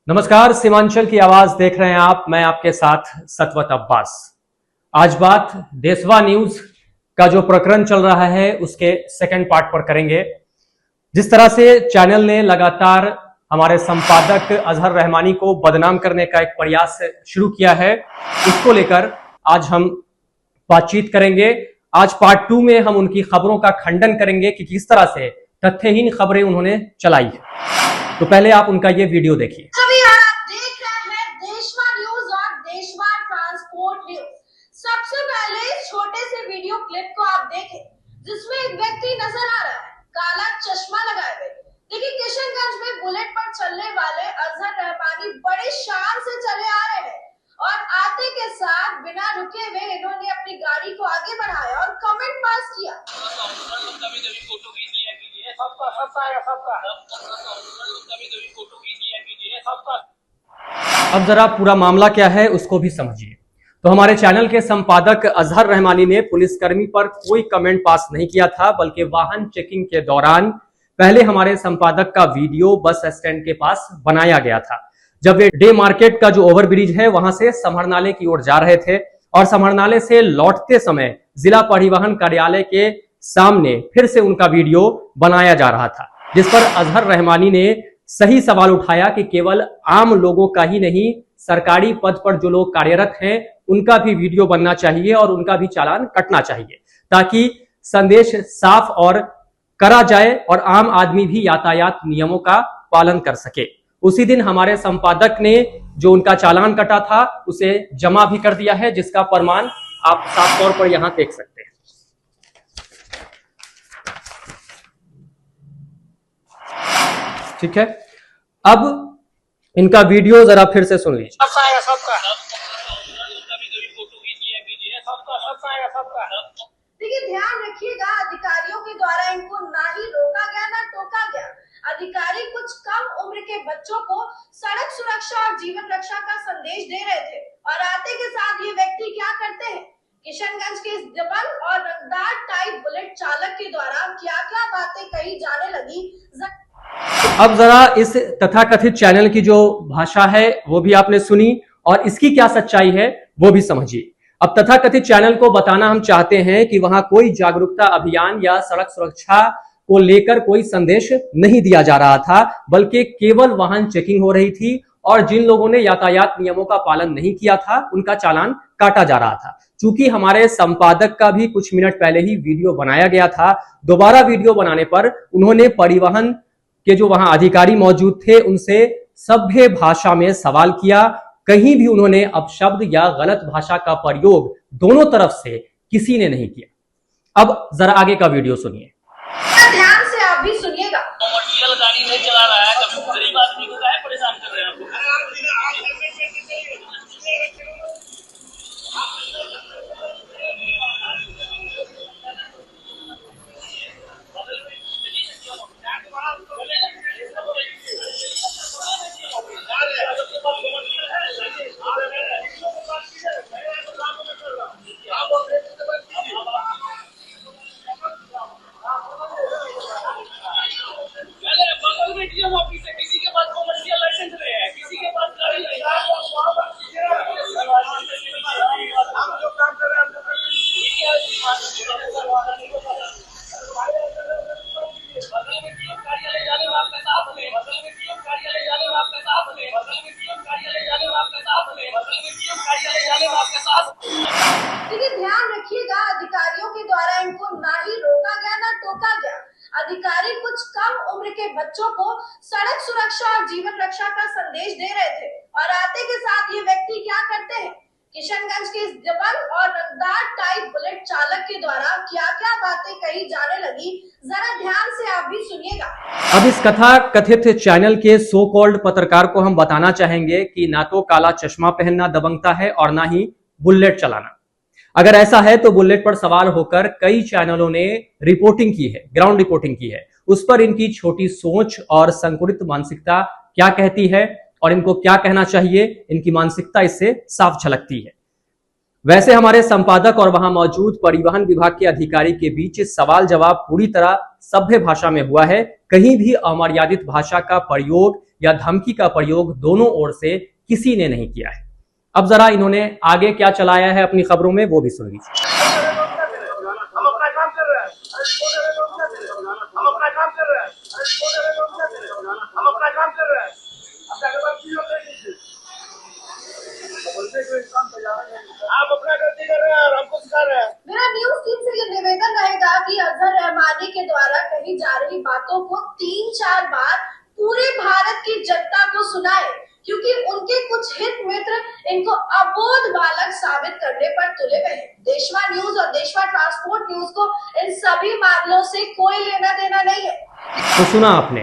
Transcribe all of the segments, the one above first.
नमस्कार, सीमांचल की आवाज देख रहे हैं आप। मैं आपके साथ सतवत अब्बास। आज बात देशवा न्यूज का जो प्रकरण चल रहा है उसके सेकंड पार्ट पर करेंगे। जिस तरह से चैनल ने लगातार हमारे संपादक अजहर रहमानी को बदनाम करने का एक प्रयास शुरू किया है, उसको लेकर आज हम बातचीत करेंगे। आज पार्ट 2 में हम उनकी खबरों का खंडन करेंगे कि किस तरह से तथ्यहीन खबरें उन्होंने चलाई है। तो पहले आप उनका ये वीडियो देखिए। देशवा ट्रांसपोर्ट न्यूज। सबसे पहले इस छोटे से वीडियो क्लिप को आप देखें जिसमें एक व्यक्ति नजर आ रहा है काला चश्मा लगाए हुए। देखिए, किशनगंज में बुलेट पर चलने वाले अजहर रहमानी बड़े शान से चले आ रहे हैं और आते के साथ बिना रुके हुए इन्होंने अपनी गाड़ी को आगे बढ़ाया और कमेंट पास किया। अब जरा पूरा मामला क्या है उसको भी समझिए। तो हमारे चैनल के संपादक अजहर रहमानी ने पुलिसकर्मी पर कोई कमेंट पास नहीं किया था, बल्कि वाहन चेकिंग के दौरान पहले हमारे संपादक का वीडियो बस स्टैंड के पास बनाया गया था, जब वे डे मार्केट का जो ओवरब्रिज है वहां से समरनाले की ओर जा रहे थे और समरनाले से लौटते समय जिला परिवहन कार्यालय के सामने फिर से उनका वीडियो बनाया जा रहा था, जिस पर अजहर रहमानी ने सही सवाल उठाया कि केवल आम लोगों का ही नहीं, सरकारी पद पर जो लोग कार्यरत हैं उनका भी वीडियो बनना चाहिए और उनका भी चालान कटना चाहिए, ताकि संदेश साफ और करा जाए और आम आदमी भी यातायात नियमों का पालन कर सके। उसी दिन हमारे संपादक ने जो उनका चालान कटा था उसे जमा भी कर दिया है, जिसका प्रमाण आप साफ तौर पर यहां देख सकते हैं। ठीक है, अब इनका वीडियो जरा फिर से सुन लीजिए। देखिए, ध्यान रखिएगा, अधिकारियों के द्वारा इनको ना ही रोका गया ना टोका गया। अधिकारी कुछ कम उम्र के बच्चों को सड़क सुरक्षा और जीवन रक्षा का संदेश दे रहे थे और आते के साथ ये व्यक्ति क्या करते हैं, किशनगंज के इस डबल और रंगदार टाइप बुलेट चालक के द्वारा क्या क्या बातें कही जाने लगी। अब जरा इस तथाकथित चैनल की जो भाषा है वो भी आपने सुनी और इसकी क्या सच्चाई है वो भी समझिए। अब तथाकथित चैनल को बताना हम चाहते हैं कि वहां कोई जागरूकता अभियान या सड़क सुरक्षा को लेकर कोई संदेश नहीं दिया जा रहा था, बल्कि केवल वाहन चेकिंग हो रही थी और जिन लोगों ने यातायात नियमों का पालन नहीं किया था उनका चालान काटा जा रहा था। चूंकि हमारे संपादक का भी कुछ मिनट पहले ही वीडियो बनाया गया था, दोबारा वीडियो बनाने पर उन्होंने परिवहन के जो वहां अधिकारी मौजूद थे उनसे सभ्य भाषा में सवाल किया। कहीं भी उन्होंने अपशब्द या गलत भाषा का प्रयोग दोनों तरफ से किसी ने नहीं किया। अब जरा आगे का वीडियो सुनिए। ध्यान से आप भी सुनिएगा। कमर्शियल गाड़ी नहीं चला रहा है, कभी गरीब आदमी को काहे परेशान कर रहे हैं आप लोग? किसी के पास कमर्शियल लाइसेंस नहीं है, किसी के पास गाड़ी नहीं है। देखिए, ध्यान रखिएगा, अधिकारियों के द्वारा इनको ना ही रोका गया ना टोका गया। अधिकारी कुछ कम उम्र के बच्चों को सड़क सुरक्षा और जीवन रक्षा का संदेश दे रहे थे और आते के साथ ये व्यक्ति क्या करते हैं, किशनगंज के इस डबल और रंगदार टाइप बुलेट चालक के द्वारा क्या क्या बातें कही जाने लगी। जरा ध्यान से आप भी सुनिएगा। अब इस कथा कथित चैनल के सो कॉल्ड पत्रकार को हम बताना चाहेंगे कि ना तो काला चश्मा पहनना दबंगता है और ना ही बुलेट चलाना। अगर ऐसा है तो बुलेट पर सवार होकर कई चैनलों ने रिपोर्टिंग की है, ग्राउंड रिपोर्टिंग की है। उस पर इनकी छोटी सोच और संकुचित मानसिकता क्या कहती है और इनको क्या कहना चाहिए, इनकी मानसिकता इससे साफ झलकती है। वैसे हमारे संपादक और वहां मौजूद परिवहन विभाग के अधिकारी के बीच सवाल जवाब पूरी तरह सभ्य भाषा में हुआ है। कहीं भी अमर्यादित भाषा का प्रयोग या धमकी का प्रयोग दोनों ओर से किसी ने नहीं किया है। अब जरा इन्होंने आगे क्या चलाया है अपनी खबरों में वो भी सुन लीजिए। हम अपना काम कर रहे हैं, हम अपना काम कर रहे हैं, हम अपना काम कर रहे हैं। आप अपना गलती कर रहे हैं और हमको सिखा रहे हैं। मेरा न्यूज टीम से ये निवेदन रहेगा कि अजहर रहमानी के द्वारा कही जा रही बातों को 3-4 बार पूरे भारत की जनता को सुनाए, क्योंकि उनके कुछ हित मित्र इनको अबोध बालक साबित करने पर तुले हुए हैं। देशवा न्यूज और देशवा ट्रांसपोर्ट न्यूज को इन सभी मामलों से कोई लेना देना नहीं है। तो सुना आपने।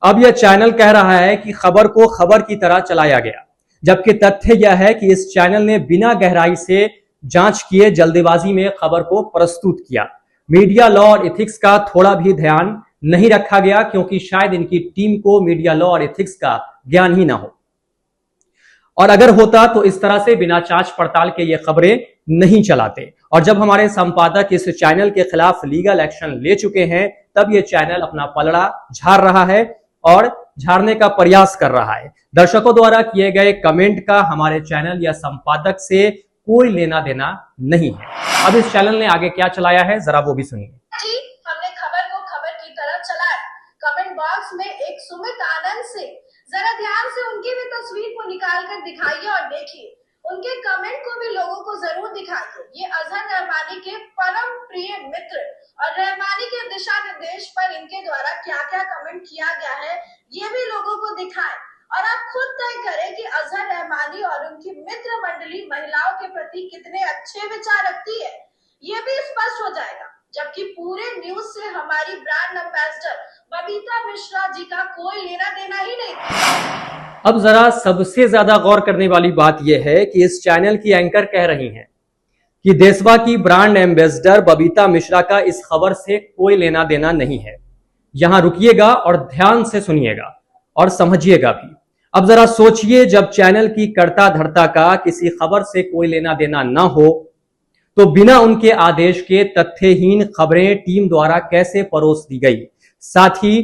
अब यह चैनल कह रहा है कि खबर को खबर की तरह चलाया गया, जबकि तथ्य यह है कि इस चैनल ने बिना गहराई से जांच किए जल्दबाजी में खबर को प्रस्तुत किया। मीडिया लॉ और एथिक्स का थोड़ा भी ध्यान नहीं रखा गया, क्योंकि शायद इनकी टीम को मीडिया लॉ और एथिक्स का ज्ञान ही ना हो, और अगर होता तो इस तरह से बिना जांच पड़ताल के ये खबरें नहीं चलाते। और जब हमारे संपादक इस चैनल के खिलाफ लीगल एक्शन ले चुके हैं, तब ये चैनल अपना पलड़ा झाड़ रहा है और झाड़ने का प्रयास कर रहा है। दर्शकों द्वारा किए गए कमेंट का हमारे चैनल या संपादक से कोई लेना देना नहीं है। अब इस चैनल ने आगे क्या चलाया है जरा वो भी सुनिए। जी, हमने खबर को खबर की तरह चलाया। कमेंट बॉक्स में एक सुमित आनंद से जरा ध्यान से उनकी भी तस्वीर को निकाल कर दिखाइए और देखिए, उनके कमेंट को भी लोगों को जरूर दिखाइए। ये अजहर रहमानी के परम प्रिय मित्र और रहमानी के दिशा निर्देश पर इनके द्वारा क्या क्या कमेंट किया गया है, ये भी लोगों को दिखाएं और आप खुद तय करें कि अजहर रहमानी और उनकी मित्र मंडली महिलाओं के प्रति कितने अच्छे विचार रखती है। ये भी स्पष्ट हो जाएगा, जबकि पूरे न्यूज से हमारी ब्रांड एम्बेसडर बबीता मिश्रा जी का कोई लेना देना ही नहीं था। अब जरा सबसे ज्यादा गौर करने वाली बात यह है कि इस चैनल की एंकर कह रही हैं कि देशवा की ब्रांड एम्बेसडर बबीता मिश्रा का इस खबर से कोई लेना देना नहीं है। यहां रुकिएगा और ध्यान से सुनिएगा और समझिएगा भी। अब जरा सोचिए, जब चैनल की कर्ता धर्ता का किसी खबर से कोई लेना देना ना हो, तो बिना उनके आदेश के तथ्यहीन खबरें टीम द्वारा कैसे परोस दी गई, साथ ही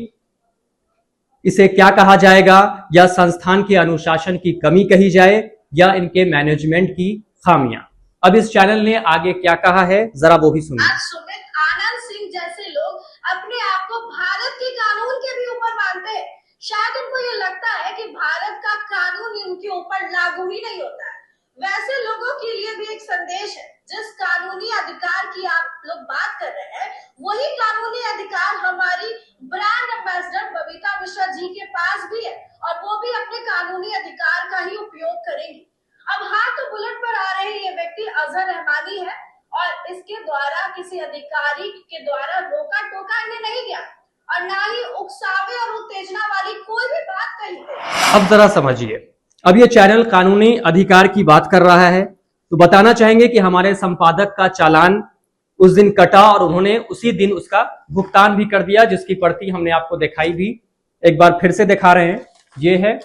इसे क्या कहा जाएगा, या संस्थान के अनुशासन की कमी कही जाए या इनके मैनेजमेंट की खामियां। अब इस चैनल ने आगे क्या कहा है जरा वो भी सुनिए। आज सुमित आनंद सिंह जैसे लोग अपने आप को भारत के कानून के भी ऊपर मानते हैं। शायद उनको ये लगता है कि भारत का कानून उनके ऊपर लागू ही नहीं होता है। वैसे लोगों के लिए भी एक संदेश है, जिस कानूनी अधिकार की आप लोग बात कर रहे हैं, वही कानूनी अधिकार हमारी ब्रांड एम्बेसडर बबीता मिश्रा जी के पास भी है, और वो भी अपने कानूनी अधिकार का ही उपयोग करेंगी। अब हाँ, तो बुलेट पर आ रहे ये व्यक्ति अजहर रहमानी है, और इसके द्वारा किसी अधिकारी के द्वारा रोका टोका इन्हें नहीं गया, और ना ही उकसावे और उत्तेजना वाली कोई भी बात कही गई। अब जरा समझिए, अब ये चैनल कानूनी अधिकार की बात कर रहा है, तो बताना चाहेंगे कि हमारे संपादक का चालान उस दिन कटा और उन्होंने उसी दिन उसका भुगतान भी कर दिया, जिसकी प्रति हमने आपको दिखाई भी। एक बार फिर से दिखा रहे हैं, ये है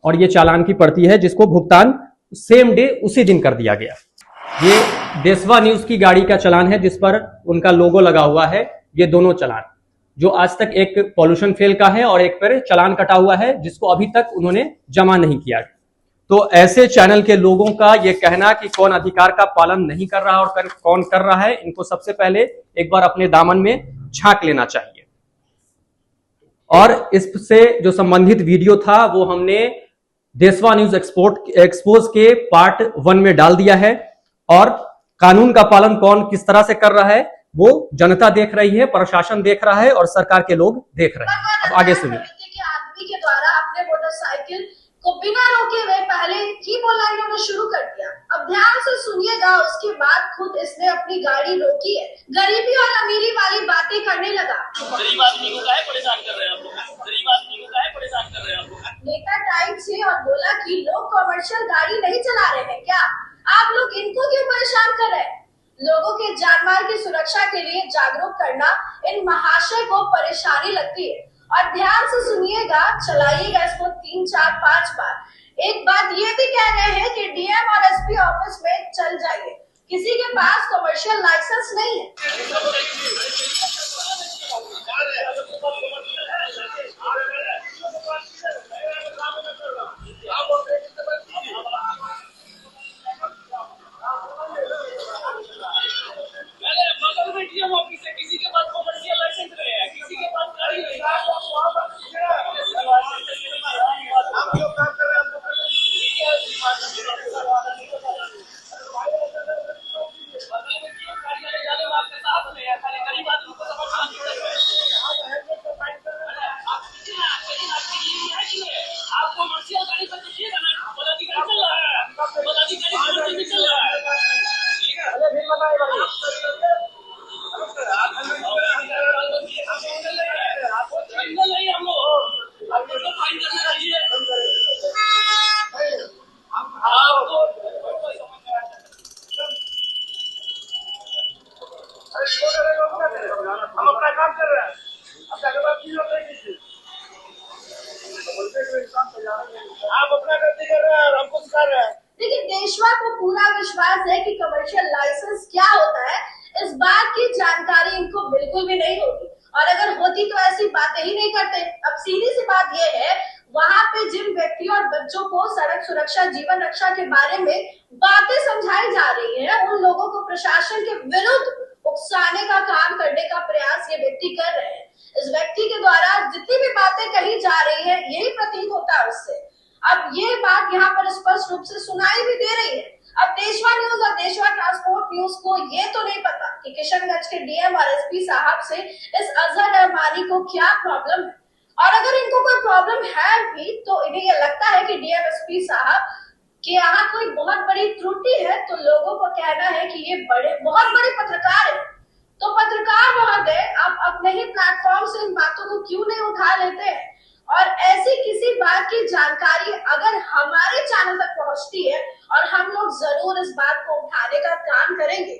और ये चालान की प्रति है जिसको भुगतान सेम डे उसी दिन कर दिया गया। ये देशवा न्यूज की गाड़ी का चालान है जिस पर उनका लोगो लगा हुआ है। ये दोनों चालान जो आज तक एक पॉल्यूशन फेल का है और एक पर चालान कटा हुआ है जिसको अभी तक उन्होंने जमा नहीं किया। तो ऐसे चैनल के लोगों का ये कहना कि कौन अधिकार का पालन नहीं कर रहा और कौन कर रहा है, इनको सबसे पहले एक बार अपने दामन में झांक लेना चाहिए। और इससे जो संबंधित वीडियो था वो हमने देशवा न्यूज एक्सपोज के पार्ट 1 में डाल दिया है, और कानून का पालन कौन किस तरह से कर रहा है वो जनता देख रही है, प्रशासन देख रहा है और सरकार के लोग देख रहे हैं। अब आगे सुनिए। आदमी के द्वारा अपने मोटरसाइकिल को बिना रोके हुए पहले ही बोलना इन्होंने शुरू कर दिया। अब ध्यान से सुनिएगा, उसके बाद खुद इसने अपनी गाड़ी रोकी है। गरीबी और अमीरी वाली बातें करने लगा। गरीब आदमी को काहे परेशान कर रहे हैं आप लोग? गरीब आदमी को काहे परेशान कर रहे हैं आप लोग? नेता टाइप से और बोला कि लोग कमर्शियल गाड़ी नहीं चला रहे हैं क्या? आप लोग इनको क्यों परेशान कर रहे हैं? लोगों के जानमाल की सुरक्षा के लिए जागरूक करना इन महाशय को परेशानी लगती है। और ध्यान से सुनिएगा, चलाइएगा इसको 3, 4, 5 बार। एक बात ये भी कह रहे हैं कि डीएम और एसपी ऑफिस में चल जाइए, किसी के पास कमर्शियल लाइसेंस नहीं है। विश्वास है कि कमर्शियल लाइसेंस क्या होता है, इस बात की जानकारी इनको बिल्कुल भी नहीं होती, और अगर होती तो ऐसी बातें ही नहीं करते। अब सीधी सी बात यह है, वहां पे जिन व्यक्तियों और बच्चों को सड़क सुरक्षा जीवन रक्षा के बारे में बातें समझाई जा रही है, उन लोगों को प्रशासन के विरुद्ध उकसाने का काम करने का प्रयास ये व्यक्ति कर रहे हैं। इस व्यक्ति के द्वारा जितनी भी बातें कही जा रही है, यही प्रतीत होता है उससे। अब ये बात यहाँ पर स्पष्ट रूप से सुनाई भी दे रही है। अब देशवा न्यूज और देशवा ट्रांसपोर्ट न्यूज को ये तो नहीं पता कि किशनगंज के डीएम और एसपी साहब से इस अजहर रहमानी को क्या प्रॉब्लम है, और अगर इनको कोई प्रॉब्लम है भी तो इन्हें ये लगता है कि डीएम एसपी साहब कि यहाँ कोई बहुत बड़ी त्रुटि है, तो लोगों को कहना है कि ये बहुत बड़े पत्रकार है। तो पत्रकार महोदय, आप अपने ही प्लेटफॉर्म से इन बातों को क्यों नहीं उठा लेते हैं, और ऐसी किसी बात की जानकारी अगर हमारे चैनल तक पहुंचती है, और हम लोग जरूर इस बात को उठाने का काम करेंगे।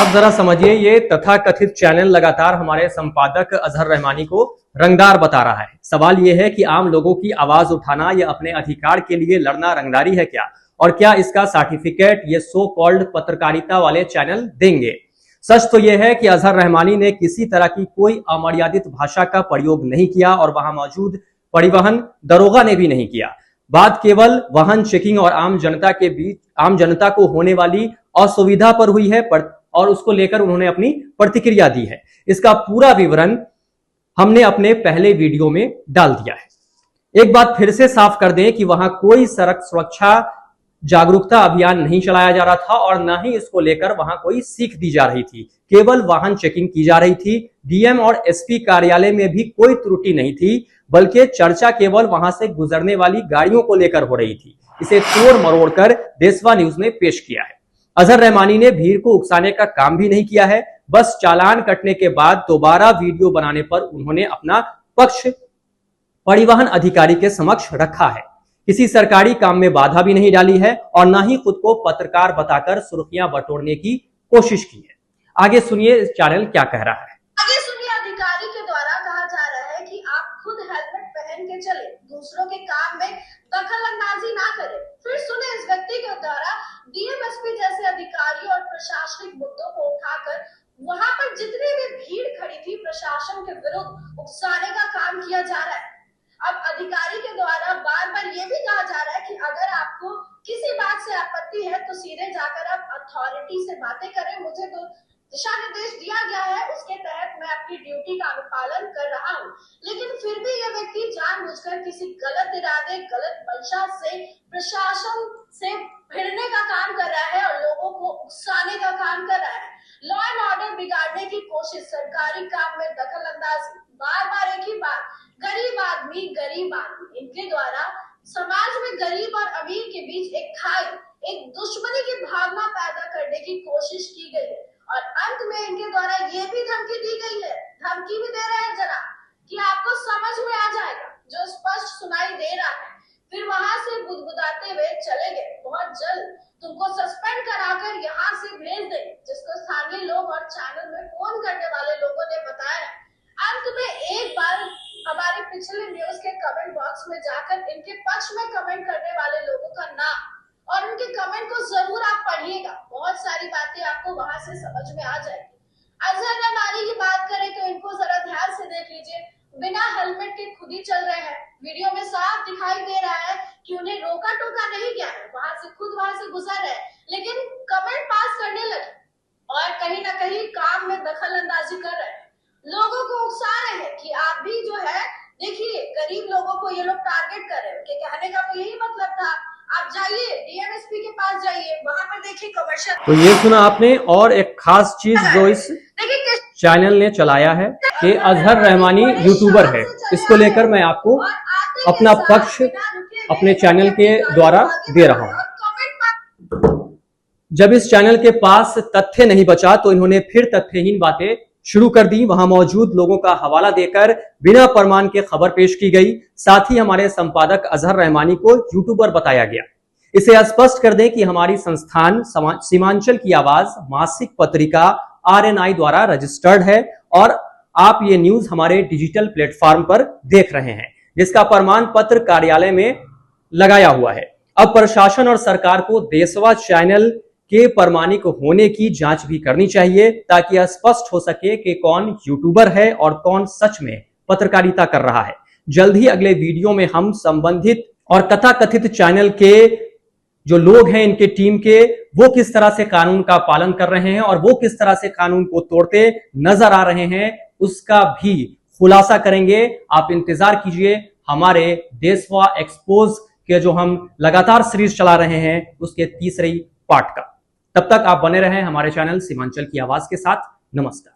अब जरा समझिए, ये तथाकथित चैनल लगातार हमारे संपादक अजहर रहमानी को रंगदार बता रहा है। सवाल यह है कि आम लोगों की आवाज उठाना या अपने अधिकार के लिए लड़ना रंगदारी है क्या, और क्या इसका सर्टिफिकेट ये सो कॉल्ड पत्रकारिता वाले चैनल देंगे? सच तो यह है कि अजहर रहमानी ने किसी तरह की कोई अमर्यादित भाषा का प्रयोग नहीं किया, और वहां मौजूद परिवहन दरोगा ने भी नहीं किया। बात केवल वाहन चेकिंग और आम जनता को होने वाली असुविधा पर हुई है, और उसको लेकर उन्होंने अपनी प्रतिक्रिया दी है। इसका पूरा विवरण हमने अपने पहले वीडियो में डाल दिया है। एक बात फिर से साफ कर दें कि वहां कोई सड़क सुरक्षा जागरूकता अभियान नहीं चलाया जा रहा था, और न ही इसको लेकर वहां कोई सीख दी जा रही थी। केवल वाहन चेकिंग की जा रही थी। डीएम और एसपी कार्यालय में भी कोई त्रुटि नहीं थी, बल्कि चर्चा केवल वहां से गुजरने वाली गाड़ियों को लेकर हो रही थी। इसे तोड़ मरोड़ कर देशवा न्यूज ने पेश किया है। अजहर रहमानी ने भीड़ को उकसाने का काम भी नहीं किया है। बस चालान कटने के बाद दोबारा वीडियो बनाने पर उन्होंने अपना पक्ष परिवहन अधिकारी के समक्ष रखा है। किसी सरकारी काम में बाधा भी नहीं डाली है, और न ही खुद को पत्रकार बताकर सुर्खियां बटोरने की कोशिश की है। आगे सुनिए इस चैनल क्या कह रहा है। आगे सुनिए, अधिकारी के द्वारा कहा जा रहा है कि आप खुद हेलमेट पहन के चले, दूसरों के काम में दखल अंदाजी ना करें। फिर सुने इस व्यक्ति के द्वारा डीएमएसपी जैसे अधिकारी और प्रशासनिक मुद्दों को उठाकर वहां पर जितनी भी भीड़ खड़ी थी, प्रशासन के विरुद्ध उकसाने का काम किया जा रहा है। अब अधिकारी के द्वारा बार बार ये भी कहा जा रहा है कि अगर आपको किसी बात से आपत्ति है तो सीधे जाकर आप अथॉरिटी से बातें करें। मुझे तो दिशा निर्देश दिया गया है, उसके तहत मैं अपनी ड्यूटी का अनुपालन कर रहा हूँ। लेकिन फिर भी यह व्यक्ति जानबूझकर किसी गलत इरादे, गलत मंशा से प्रशासन से भिड़ने का काम कर रहा है और लोगों को उकसाने का काम कर रहा है। लॉ एंड ऑर्डर बिगाड़ने की कोशिश, सरकारी काम में दखल अंदाजी, बार बार एक ही बात, गरीब आदमी, इनके द्वारा समाज में गरीब और अमीर के बीच एक खाई, एक दुश्मनी की भावना पैदा करने की कोशिश की गई है, और अंत में इनके द्वारा ये भी धमकी दी गई है, धमकी भी दे रहे हैं जरा कि आपको समझ में आ जाएगा, जो स्पष्ट सुनाई दे रहा है। फिर वहां से बुदबुदाते हुए चले गए, बहुत जल्द तुमको सस्पेंड कराकर यहाँ से भेज देंगे, जिसको स्थानीय लोग और चैनल में फोन करने वाले लोगों ने बताया। अंत में एक बार हमारे पिछले न्यूज के कमेंट बॉक्स में जाकर इनके पक्ष में कमेंट करने वाले लोगों का नाम और उनके कमेंट को जरूर आप पढ़िएगा, बहुत सारी बातें आपको वहां से समझ में आ जाएगी। अजहर रहमानी की बात करें तो इनको जरा ध्यान से देख लीजिए, बिना हेलमेट के खुद ही चल रहे हैं। वीडियो में साफ दिखाई दे रहा है कि उन्हें रोका टोका नहीं गया है, वहां से गुजर रहे हैं, लेकिन कमेंट पास करने लगे और कहीं ना कहीं काम में दखल अंदाजी कर रहे हैं, लोगों को उकसा रहे हैं कि आप भी जो है देखिए, गरीब लोगों को ये लोग टारगेट कर रहे हैं। उनके कहने का तो यही मतलब था, आप जाइए डीएमएसपी के पास जाइए, वहां पर देखिए कमर्शियल। तो ये सुना आपने। और एक खास चीज जो इस चैनल ने चलाया है कि अजहर रहमानी यूट्यूबर है, इसको लेकर मैं आपको अपना पक्ष अपने चैनल के द्वारा दे रहा हूं। जब इस चैनल के पास तथ्य नहीं बचा तो इन्होंने फिर तथ्यहीन बातें शुरू कर दी। वहां मौजूद लोगों का हवाला देकर बिना प्रमाण के खबर पेश की गई। साथ ही हमारे संपादक अजहर रहमानी को यूट्यूबर बताया गया। इसे स्पष्ट कर दें कि हमारी संस्थान सीमांचल की आवाज मासिक पत्रिका RNI द्वारा रजिस्टर्ड है और आप ये न्यूज हमारे डिजिटल प्लेटफॉर्म पर देख रहे हैं, जिसका प्रमाण पत्र कार्यालय में लगाया हुआ है। अब प्रशासन और सरकार को देशवा चैनल के प्रमाणिक होने की जांच भी करनी चाहिए, ताकि यह स्पष्ट हो सके कि कौन यूट्यूबर है और कौन सच में पत्रकारिता कर रहा है। जल्द ही अगले वीडियो में हम संबंधित और तथाकथित चैनल के जो लोग हैं, इनके टीम के, वो किस तरह से कानून का पालन कर रहे हैं और वो किस तरह से कानून को तोड़ते नजर आ रहे हैं, उसका भी खुलासा करेंगे। आप इंतजार कीजिए हमारे देशवा एक्सपोज के जो हम लगातार सीरीज चला रहे हैं उसके तीसरे पार्ट का। तब तक आप बने रहें हमारे चैनल सीमांचल की आवाज के साथ। नमस्कार।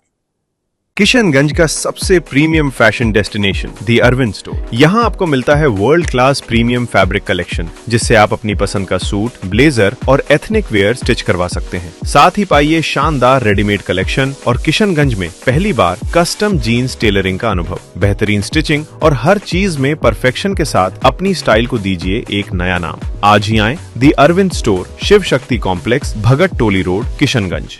किशनगंज का सबसे प्रीमियम फैशन डेस्टिनेशन दी अरविंद स्टोर। यहाँ आपको मिलता है world class premium fabric collection, जिससे आप अपनी पसंद का सूट, ब्लेजर और एथनिक वेयर स्टिच करवा सकते हैं। साथ ही पाइए शानदार रेडीमेड कलेक्शन और किशनगंज में पहली बार कस्टम जीन्स टेलरिंग का अनुभव। बेहतरीन स्टिचिंग और हर चीज में परफेक्शन के साथ अपनी स्टाइल को दीजिए एक नया नाम। आज ही आए दी अरविंद स्टोर, शिव शक्ति कॉम्प्लेक्स, भगत टोली रोड, किशनगंज।